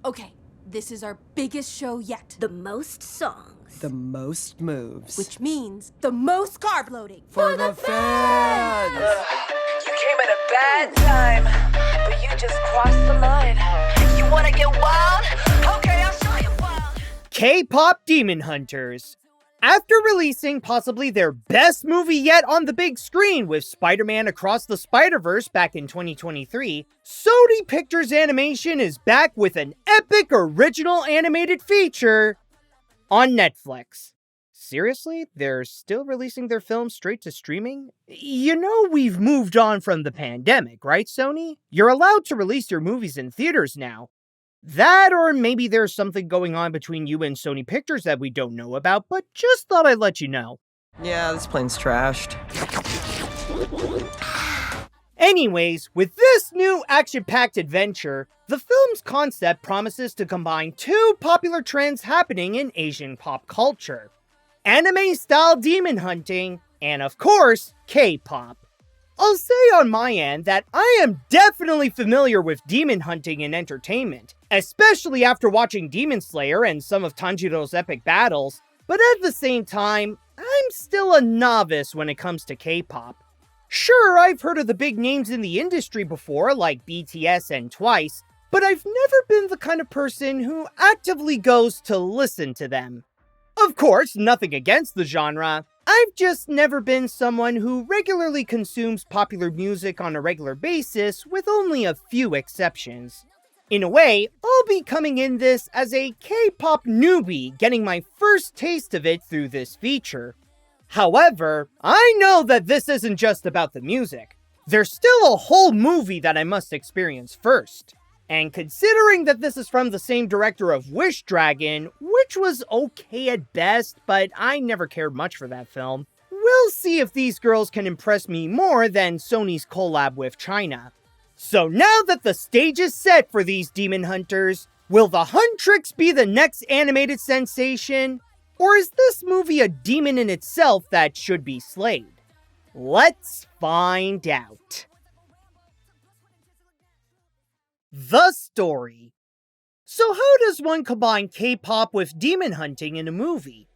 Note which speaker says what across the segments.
Speaker 1: Okay, this is our biggest show yet.
Speaker 2: The most songs.
Speaker 3: The most moves.
Speaker 1: Which means the most carb loading.
Speaker 3: For the fans!
Speaker 4: You came at a bad time, but you just crossed the line. You wanna get wild? Okay, I'll show you wild.
Speaker 5: KPop Demon Hunters. After releasing possibly their best movie yet on the big screen with Spider-Man Across the Spider-Verse back in 2023, Sony Pictures Animation is back with an epic original animated feature on Netflix. Seriously? They're still releasing their films straight to streaming? You know we've moved on from the pandemic, right, Sony? You're allowed to release your movies in theaters now. That, or maybe there's something going on between you and Sony Pictures that we don't know about, but just thought I'd let you know.
Speaker 3: Yeah, this plane's trashed.
Speaker 5: Anyways, with this new action-packed adventure, the film's concept promises to combine two popular trends happening in Asian pop culture: anime-style demon hunting, and of course, K-pop. I'll say on my end that I am definitely familiar with demon hunting in entertainment, especially after watching Demon Slayer and some of Tanjiro's epic battles, but at the same time, I'm still a novice when it comes to K-pop. Sure, I've heard of the big names in the industry before, like BTS and Twice, but I've never been the kind of person who actively goes to listen to them. Of course, nothing against the genre. I've just never been someone who regularly consumes popular music on a regular basis, with only a few exceptions. In a way, I'll be coming in this as a K-pop newbie, getting my first taste of it through this feature. However, I know that this isn't just about the music. There's still a whole movie that I must experience first. And considering that this is from the same director of Wish Dragon, which was okay at best, but I never cared much for that film, we'll see if these girls can impress me more than Sony's collab with China. So now that the stage is set for these demon hunters, will the Huntrix be the next animated sensation? Or is this movie a demon in itself that should be slayed? Let's find out. The story. So how does one combine K-pop with demon hunting in a movie?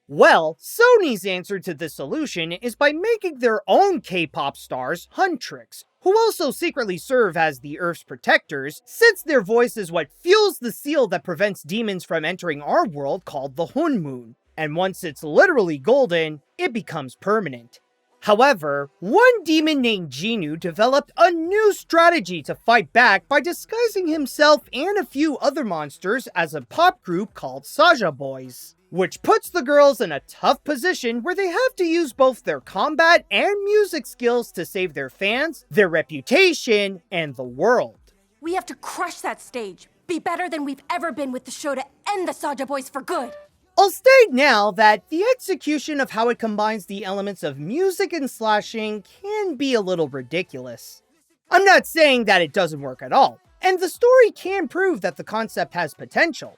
Speaker 5: Well, Sony's answer to this solution is by making their own K-pop stars Huntrix, who also secretly serve as the Earth's protectors, since their voice is what fuels the seal that prevents demons from entering our world called the Hun Moon, and once it's literally golden, it becomes permanent. However, one demon named Jinu developed a new strategy to fight back by disguising himself and a few other monsters as a pop group called Saja Boys, which puts the girls in a tough position where they have to use both their combat and music skills to save their fans, their reputation, and the world.
Speaker 1: We have to crush that stage, be better than we've ever been with the show to end the Saja Boys for good.
Speaker 5: I'll state now that the execution of how it combines the elements of music and slashing can be a little ridiculous. I'm not saying that it doesn't work at all, and the story can prove that the concept has potential.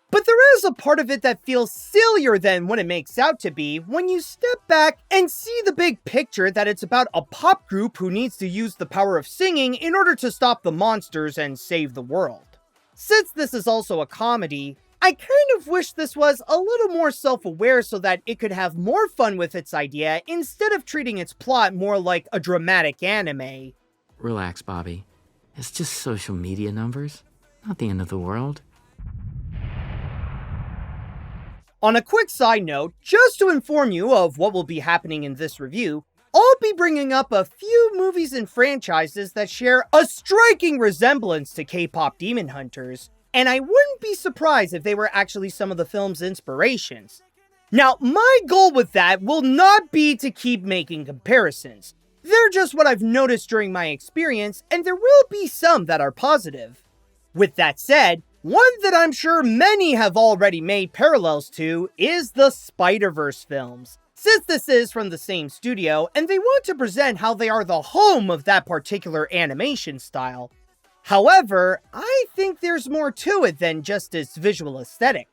Speaker 5: But there is a part of it that feels sillier than what it makes out to be when you step back and see the big picture that it's about a pop group who needs to use the power of singing in order to stop the monsters and save the world. Since this is also a comedy, I kind of wish this was a little more self-aware so that it could have more fun with its idea instead of treating its plot more like a dramatic anime.
Speaker 6: Relax, Bobby. It's just social media numbers, not the end of the world.
Speaker 5: On a quick side note, just to inform you of what will be happening in this review, I'll be bringing up a few movies and franchises that share a striking resemblance to K-pop Demon Hunters, and I wouldn't be surprised if they were actually some of the film's inspirations. Now, my goal with that will not be to keep making comparisons. They're just what I've noticed during my experience, and there will be some that are positive. With that said, one that I'm sure many have already made parallels to is the Spider-Verse films, since this is from the same studio, and they want to present how they are the home of that particular animation style. However, I think there's more to it than just its visual aesthetic.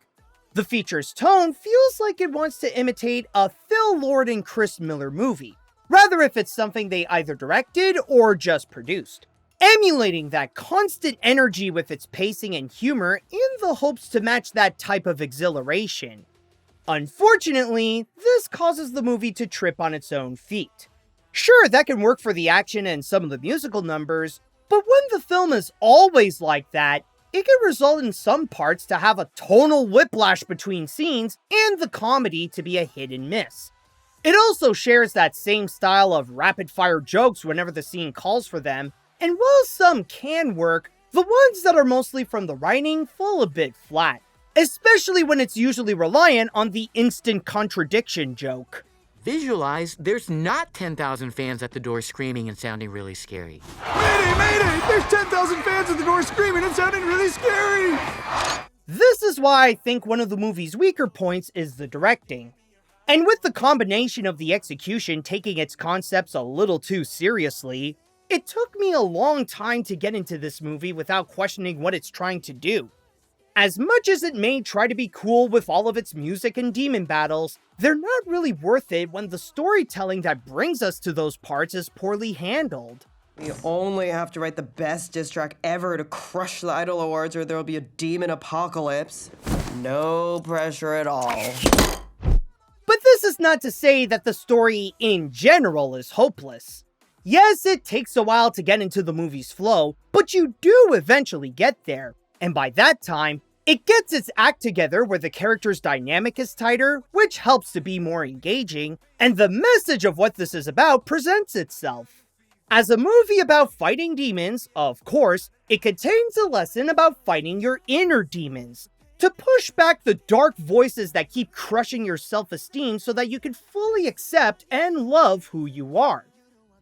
Speaker 5: The feature's tone feels like it wants to imitate a Phil Lord and Chris Miller movie, rather if it's something they either directed or just produced, emulating that constant energy with its pacing and humor in the hopes to match that type of exhilaration. Unfortunately, this causes the movie to trip on its own feet. Sure, that can work for the action and some of the musical numbers, but when the film is always like that, it can result in some parts to have a tonal whiplash between scenes and the comedy to be a hit and miss. It also shares that same style of rapid-fire jokes whenever the scene calls for them, and while some can work, the ones that are mostly from the writing fall a bit flat, especially when it's usually reliant on the instant contradiction joke.
Speaker 6: Visualize there's not 10,000 fans at the door screaming and sounding really scary.
Speaker 7: Mayday, mayday! There's 10,000 fans at the door screaming and sounding really scary!
Speaker 5: This is why I think one of the movie's weaker points is the directing. And with the combination of the execution taking its concepts a little too seriously, it took me a long time to get into this movie without questioning what it's trying to do. As much as it may try to be cool with all of its music and demon battles, they're not really worth it when the storytelling that brings us to those parts is poorly handled.
Speaker 3: We only have to write the best diss track ever to crush the Idol Awards or there'll be a demon apocalypse. No pressure at all.
Speaker 5: But this is not to say that the story in general is hopeless. Yes, it takes a while to get into the movie's flow, but you do eventually get there. And by that time, it gets its act together where the character's dynamic is tighter, which helps to be more engaging, and the message of what this is about presents itself. As a movie about fighting demons, of course, it contains a lesson about fighting your inner demons, to push back the dark voices that keep crushing your self-esteem so that you can fully accept and love who you are.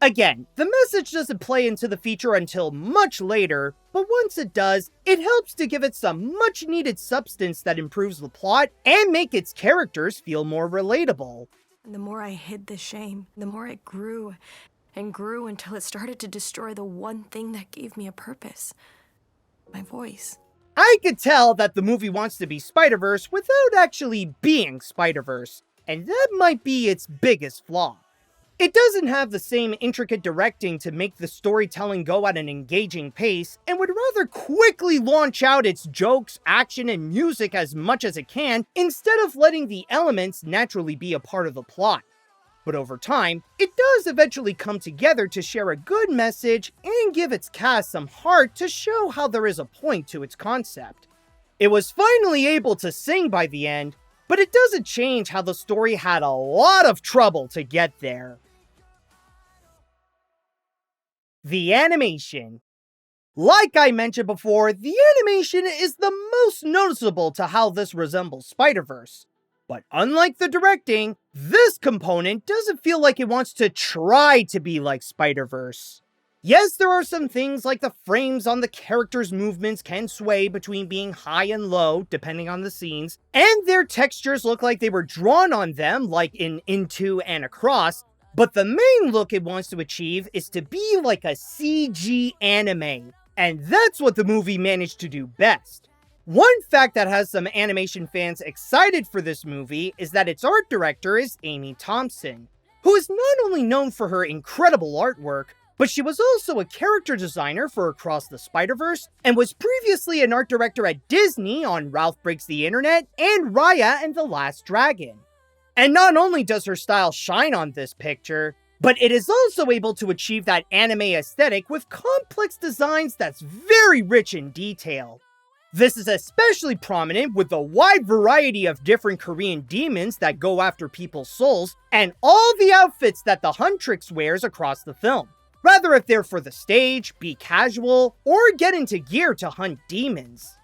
Speaker 5: Again, the message doesn't play into the feature until much later, but once it does, it helps to give it some much needed substance that improves the plot and make its characters feel more relatable.
Speaker 1: The more I hid the shame, the more it grew and grew until it started to destroy the one thing that gave me a purpose. My voice.
Speaker 5: I could tell that the movie wants to be Spider-Verse without actually being Spider-Verse, and that might be its biggest flaw. It doesn't have the same intricate directing to make the storytelling go at an engaging pace, and would rather quickly launch out its jokes, action, and music as much as it can, instead of letting the elements naturally be a part of the plot. But over time, it does eventually come together to share a good message and give its cast some heart to show how there is a point to its concept. It was finally able to sing by the end, but it doesn't change how the story had a lot of trouble to get there. The animation. Like I mentioned before, the animation is the most noticeable to how this resembles Spider-Verse. But unlike the directing, this component doesn't feel like it wants to try to be like Spider-Verse. Yes, there are some things like the frames on the characters' movements can sway between being high and low, depending on the scenes, and their textures look like they were drawn on them, like in Into and Across, but the main look it wants to achieve is to be like a CG anime, and that's what the movie managed to do best. One fact that has some animation fans excited for this movie is that its art director is Amy Thompson, who is not only known for her incredible artwork, but she was also a character designer for Across the Spider-Verse, and was previously an art director at Disney on Ralph Breaks the Internet and Raya and the Last Dragon. And not only does her style shine on this picture, but it is also able to achieve that anime aesthetic with complex designs that's very rich in detail. This is especially prominent with the wide variety of different Korean demons that go after people's souls, and all the outfits that the Huntrix wears across the film. Rather if they're for the stage, be casual, or get into gear to hunt demons.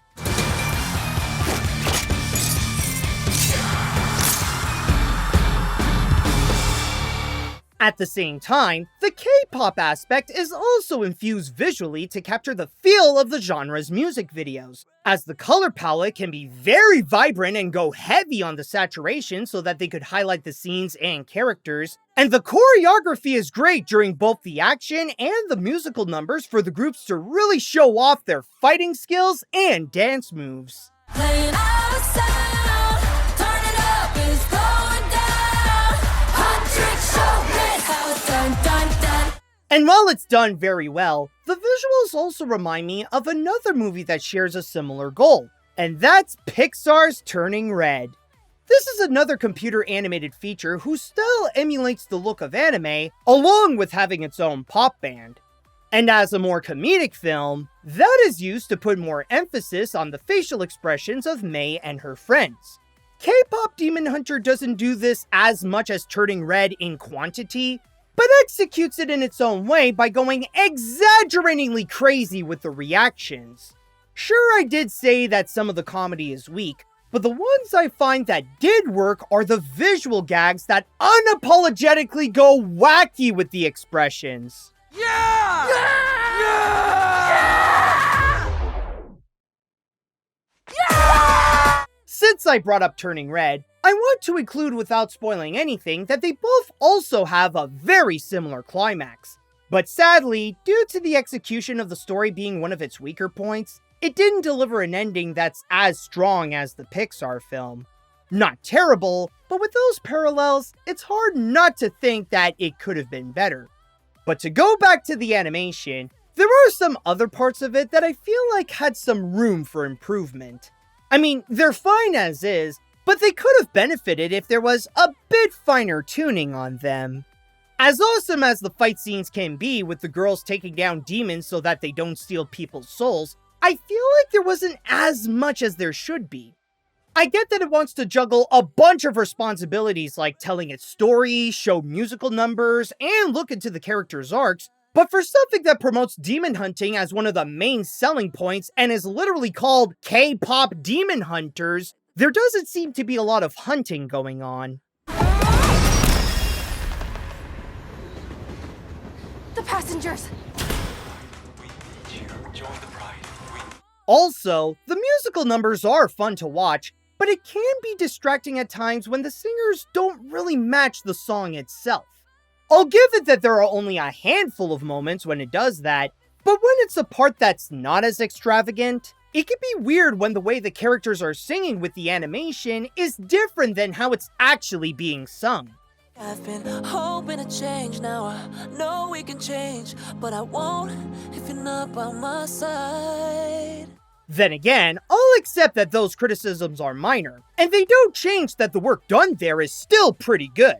Speaker 5: At the same time, the K-pop aspect is also infused visually to capture the feel of the genre's music videos, as the color palette can be very vibrant and go heavy on the saturation so that they could highlight the scenes and characters, and the choreography is great during both the action and the musical numbers for the groups to really show off their fighting skills and dance moves.
Speaker 4: Playing our sound, turn it up, it's going down. Huntrix showbiz, how it's done.
Speaker 5: And while it's done very well, the visuals also remind me of another movie that shares a similar goal, And that's Pixar's Turning Red. This is another computer animated feature whose style emulates the look of anime, along with having its own pop band. And as a more comedic film, that is used to put more emphasis on the facial expressions of Mei and her friends. K-Pop Demon Hunter doesn't do this as much as Turning Red in quantity, but executes it in its own way by going exaggeratingly crazy with the reactions. Sure, I did say that some of the comedy is weak, but the ones I find that did work are the visual gags that unapologetically go wacky with the expressions.
Speaker 7: Yeah!
Speaker 5: Since I brought up Turning Red, I want to include without spoiling anything that they both also have a very similar climax. But sadly, due to the execution of the story being one of its weaker points, it didn't deliver an ending that's as strong as the Pixar film. Not terrible, but with those parallels, it's hard not to think that it could have been better. But to go back to the animation, there are some other parts of it that I feel like had some room for improvement. I mean, they're fine as is, but they could have benefited if there was a bit finer tuning on them. As awesome as the fight scenes can be with the girls taking down demons so that they don't steal people's souls, I feel like there wasn't as much as there should be. I get that it wants to juggle a bunch of responsibilities like telling its story, show musical numbers, and look into the characters' arcs, but for something that promotes demon hunting as one of the main selling points and is literally called K-Pop Demon Hunters, there doesn't seem to be a lot of hunting going on.
Speaker 1: The passengers!
Speaker 5: Also, the musical numbers are fun to watch, but it can be distracting at times when the singers don't really match the song itself. I'll give it that there are only a handful of moments when it does that, but when it's a part that's not as extravagant, it can be weird when the way the characters are singing with the animation is different than how it's actually being sung.
Speaker 4: I've been hoping to change now. I know we can change, but I won't if you're not by my side.
Speaker 5: Then again, I'll accept that those criticisms are minor, and they don't change that the work done there is still pretty good.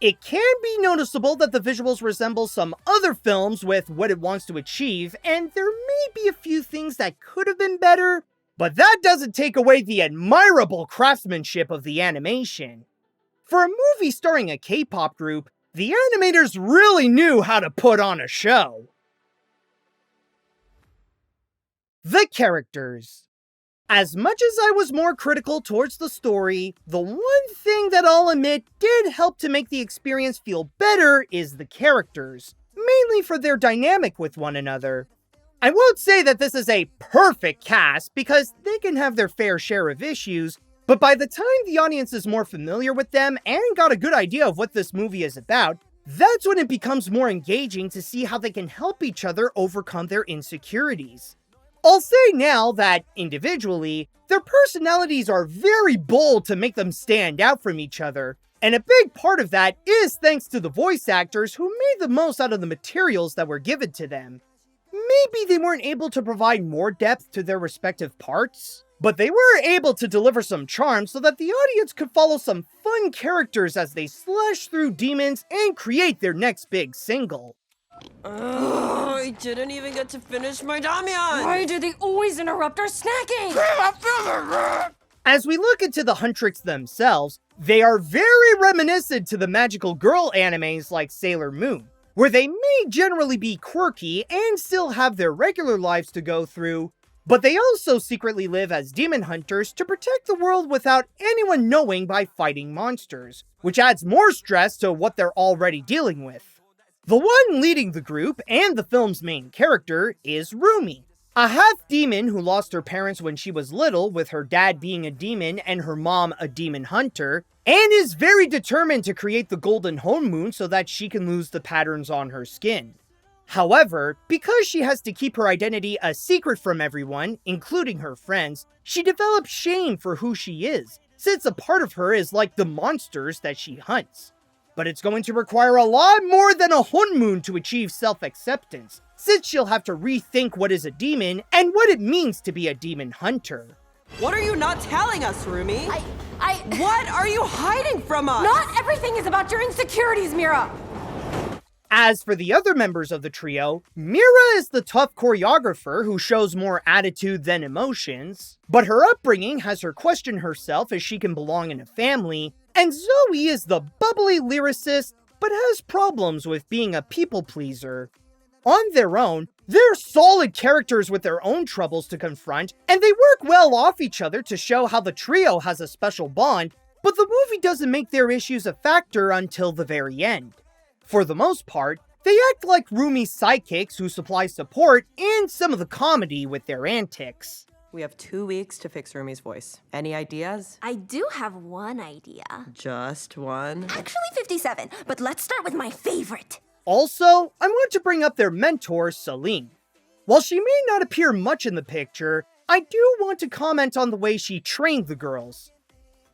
Speaker 5: It can be noticeable that the visuals resemble some other films with what it wants to achieve, and there may be a few things that could have been better, but that doesn't take away the admirable craftsmanship of the animation. For a movie starring a K-pop group, the animators really knew how to put on a show. The characters. As much as I was more critical towards the story, the one thing that I'll admit did help to make the experience feel better is the characters, mainly for their dynamic with one another. I won't say that this is a perfect cast because they can have their fair share of issues, but by the time the audience is more familiar with them and got a good idea of what this movie is about, that's when it becomes more engaging to see how they can help each other overcome their insecurities. I'll say now that, individually, their personalities are very bold to make them stand out from each other, and a big part of that is thanks to the voice actors who made the most out of the materials that were given to them. Maybe they weren't able to provide more depth to their respective parts, but they were able to deliver some charm so that the audience could follow some fun characters as they slash through demons and create their next big single.
Speaker 3: I didn't even get to finish my Damian!
Speaker 1: Why do they always interrupt our snacking?
Speaker 5: As we look into the Huntrix themselves, they are very reminiscent to the magical girl animes like Sailor Moon, where they may generally be quirky and still have their regular lives to go through, but they also secretly live as demon hunters to protect the world without anyone knowing by fighting monsters, which adds more stress to what they're already dealing with. The one leading the group, and the film's main character, is Rumi, a half-demon who lost her parents when she was little, with her dad being a demon and her mom a demon hunter, and is very determined to create the golden home moon so that she can lose the patterns on her skin. However, because she has to keep her identity a secret from everyone, including her friends, she develops shame for who she is, since a part of her is like the monsters that she hunts. But it's going to require a lot more than a honmoon to achieve self-acceptance, since she'll have to rethink what is a demon and what it means to be a demon hunter.
Speaker 3: What are you not telling us, Rumi?
Speaker 1: I...
Speaker 3: What are you hiding from us?
Speaker 1: Not everything is about your insecurities, Mira!
Speaker 5: As for the other members of the trio, Mira is the tough choreographer who shows more attitude than emotions, but her upbringing has her question herself as she can belong in a family, and Zoey is the bubbly lyricist, but has problems with being a people pleaser. On their own, they're solid characters with their own troubles to confront, and they work well off each other to show how the trio has a special bond, but the movie doesn't make their issues a factor until the very end. For the most part, they act like Rumi's sidekicks who supply support and some of the comedy with their antics.
Speaker 3: We have 2 weeks to fix Rumi's voice. Any ideas?
Speaker 2: I do have one idea.
Speaker 3: Just one?
Speaker 2: Actually 57, but let's start with my favorite.
Speaker 5: Also, I want to bring up their mentor, Celine. While she may not appear much in the picture, I do want to comment on the way she trained the girls.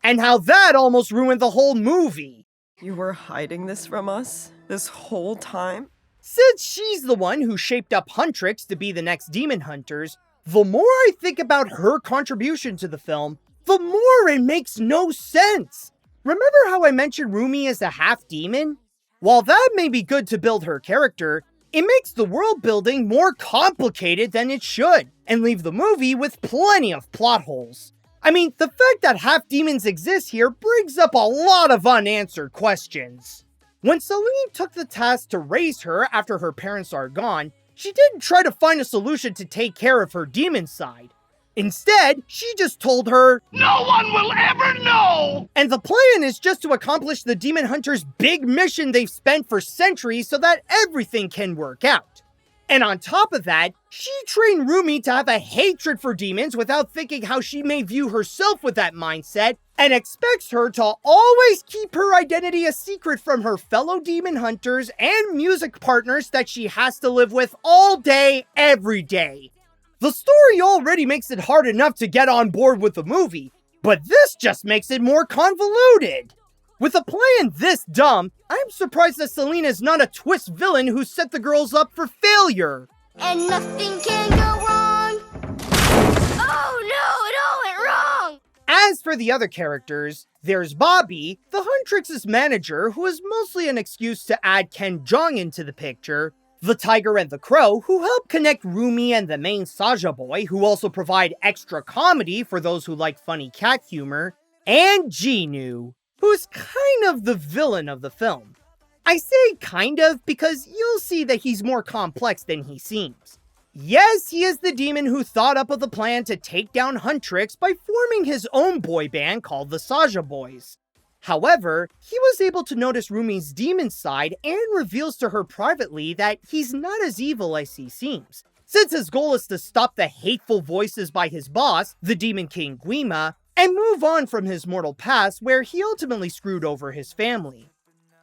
Speaker 5: And how that almost ruined the whole movie.
Speaker 3: You were hiding this from us this whole time?
Speaker 5: Since she's the one who shaped up Huntrix to be the next Demon Hunters, the more I think about her contribution to the film, the more it makes no sense. Remember how I mentioned Rumi as a half-demon? While that may be good to build her character, it makes the world building more complicated than it should, and leave the movie with plenty of plot holes. I mean, the fact that half-demons exist here brings up a lot of unanswered questions. When Celine took the task to raise her after her parents are gone, she didn't try to find a solution to take care of her demon side. Instead, she just told her, "No one will ever know!" And the plan is just to accomplish the Demon Hunters' big mission they've spent for centuries so that everything can work out. And on top of that, she trained Rumi to have a hatred for demons without thinking how she may view herself with that mindset, and expects her to always keep her identity a secret from her fellow demon hunters and music partners that she has to live with all day, every day. The story already makes it hard enough to get on board with the movie, but this just makes it more convoluted. With a plan this dumb, I'm surprised that Selena is not a twist villain who set the girls up for failure.
Speaker 2: And nothing can go wrong. Oh no, it all went wrong.
Speaker 5: As for the other characters, there's Bobby, the Huntrix's manager, who is mostly an excuse to add Ken Jeong into the picture, the Tiger and the Crow, who help connect Rumi and the main Saja boy, who also provide extra comedy for those who like funny cat humor, and Jinu, who's kind of the villain of the film. I say kind of because you'll see that he's more complex than he seems. Yes, he is the demon who thought up of the plan to take down Huntrix by forming his own boy band called the Saja Boys. However, he was able to notice Rumi's demon side and reveals to her privately that he's not as evil as he seems, since his goal is to stop the hateful voices by his boss, the Demon King Guima, and move on from his mortal past where he ultimately screwed over his family.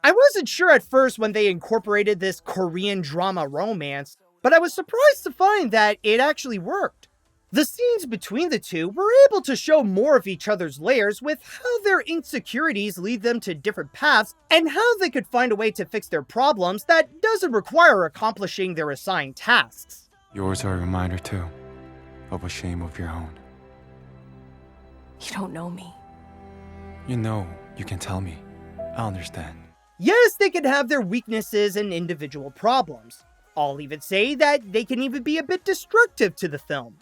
Speaker 5: I wasn't sure at first when they incorporated this Korean drama romance, but I was surprised to find that it actually worked. The scenes between the two were able to show more of each other's layers with how their insecurities lead them to different paths and how they could find a way to fix their problems that doesn't require accomplishing their assigned tasks.
Speaker 7: Yours are a reminder, too, of a shame of your own.
Speaker 1: You don't know me.
Speaker 7: You know, you can tell me. I'll understand.
Speaker 5: Yes, they can have their weaknesses and individual problems. I'll even say that they can even be a bit destructive to the film.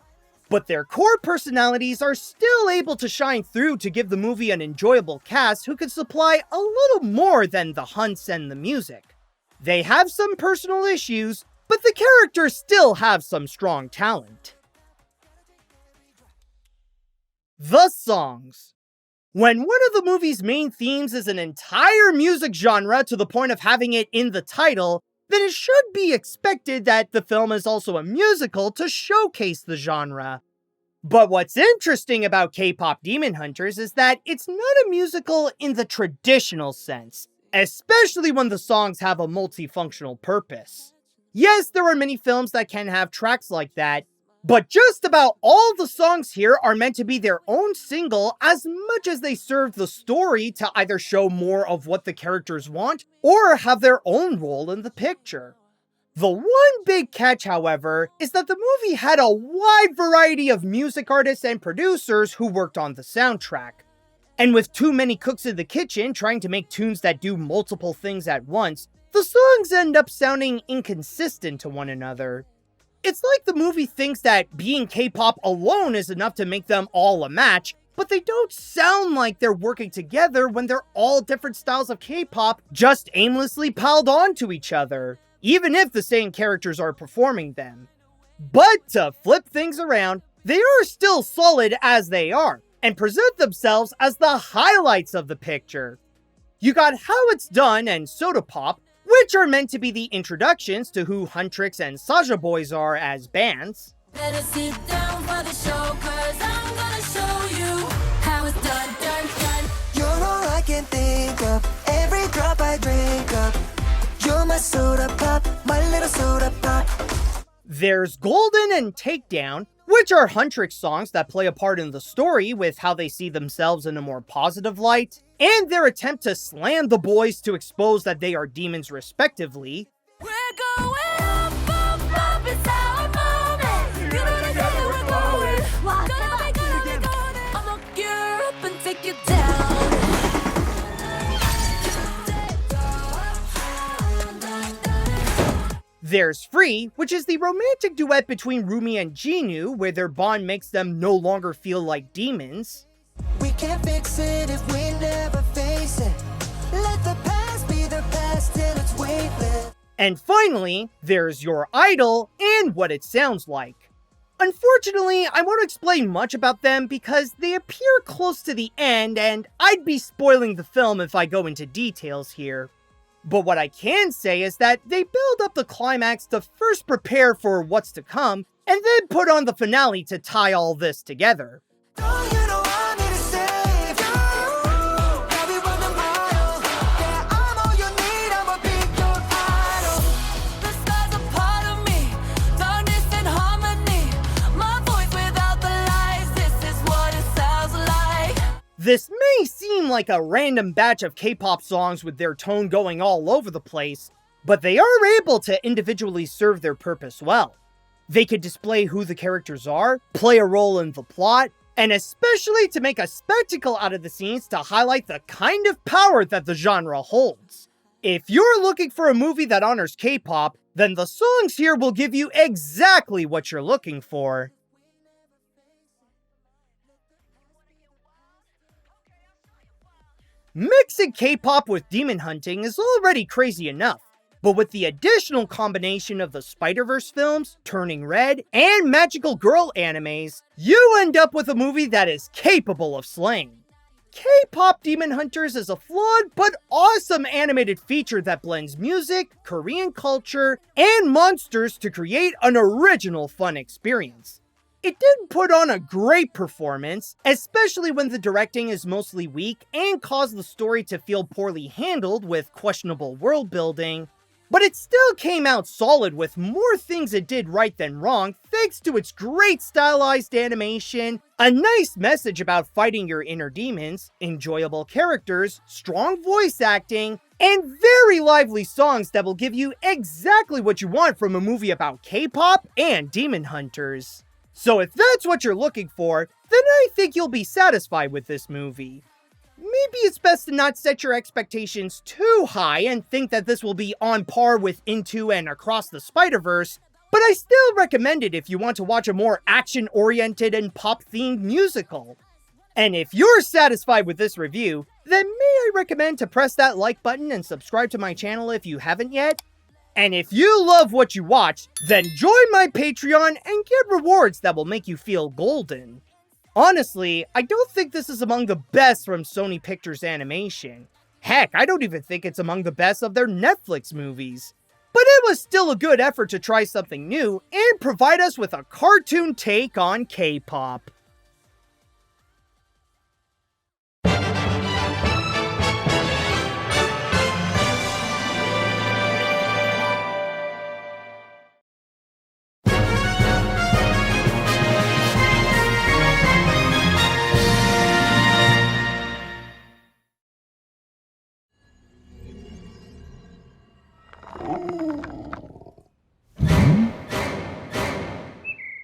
Speaker 5: But their core personalities are still able to shine through to give the movie an enjoyable cast who can supply a little more than the hunts and the music. They have some personal issues, but the characters still have some strong talent. The songs. When one of the movie's main themes is an entire music genre to the point of having it in the title, then it should be expected that the film is also a musical to showcase the genre. But what's interesting about K-Pop Demon Hunters is that it's not a musical in the traditional sense, especially when the songs have a multifunctional purpose. Yes, there are many films that can have tracks like that, but just about all the songs here are meant to be their own single as much as they serve the story to either show more of what the characters want or have their own role in the picture. The one big catch, however, is that the movie had a wide variety of music artists and producers who worked on the soundtrack. And with too many cooks in the kitchen trying to make tunes that do multiple things at once, the songs end up sounding inconsistent to one another. It's like the movie thinks that being K-pop alone is enough to make them all a match, but they don't sound like they're working together when they're all different styles of K-pop just aimlessly piled onto each other, even if the same characters are performing them. But to flip things around, they are still solid as they are, and present themselves as the highlights of the picture. You got How It's Done and Soda Pop, which are meant to be the introductions to who Huntrix and Saja Boys are as bands.
Speaker 8: Let us sit down for the show, 'cause I'm gonna show you how it's done, done, done.
Speaker 9: You're all I can think of, every drop I drink up. You're my soda pop, my little soda pop.
Speaker 5: There's Golden and Takedown, which are Huntrix songs that play a part in the story with how they see themselves in a more positive light, and their attempt to slam the boys to expose that they are demons respectively.
Speaker 8: We're going up, up, up, it's our moment. You know the way we're going. Gonna be going. I'ma look you up and take you down.
Speaker 5: There's Free, which is the romantic duet between Rumi and Jinu, where their bond makes them no longer feel like demons.
Speaker 9: We can't fix it if we never face it. Let the past be the past till it's weightless.
Speaker 5: And finally, there's Your Idol and What It Sounds Like. Unfortunately, I won't explain much about them because they appear close to the end and I'd be spoiling the film if I go into details here. But what I can say is that they build up the climax to first prepare for what's to come, and then put on the finale to tie all this together.
Speaker 9: Oh, you know I need to save you. Every one of mine. Yeah, I'm all you need, I'ma be your idol.
Speaker 8: The sky's a part of me, darkness and harmony. My voice without the lies, this is what it sounds like.
Speaker 5: This may seem like a random batch of K-pop songs with their tone going all over the place, but they are able to individually serve their purpose well. They could display who the characters are, play a role in the plot, and especially to make a spectacle out of the scenes to highlight the kind of power that the genre holds. If you're looking for a movie that honors K-pop, then the songs here will give you exactly what you're looking for. Mixing K-pop with demon hunting is already crazy enough, but with the additional combination of the Spider-Verse films, Turning Red, and Magical Girl animes, you end up with a movie that is capable of slaying. KPop Demon Hunters is a flawed but awesome animated feature that blends music, Korean culture, and monsters to create an original fun experience. It did put on a great performance, especially when the directing is mostly weak and caused the story to feel poorly handled with questionable world building, but it still came out solid with more things it did right than wrong thanks to its great stylized animation, a nice message about fighting your inner demons, enjoyable characters, strong voice acting, and very lively songs that will give you exactly what you want from a movie about K-pop and demon hunters. So if that's what you're looking for, then I think you'll be satisfied with this movie. Maybe it's best to not set your expectations too high and think that this will be on par with Into and Across the Spider-Verse, but I still recommend it if you want to watch a more action-oriented and pop-themed musical. And if you're satisfied with this review, then may I recommend to press that like button and subscribe to my channel if you haven't yet? And if you love what you watch, then join my Patreon and get rewards that will make you feel golden. Honestly, I don't think this is among the best from Sony Pictures Animation. Heck, I don't even think it's among the best of their Netflix movies. But it was still a good effort to try something new and provide us with a cartoon take on K-pop.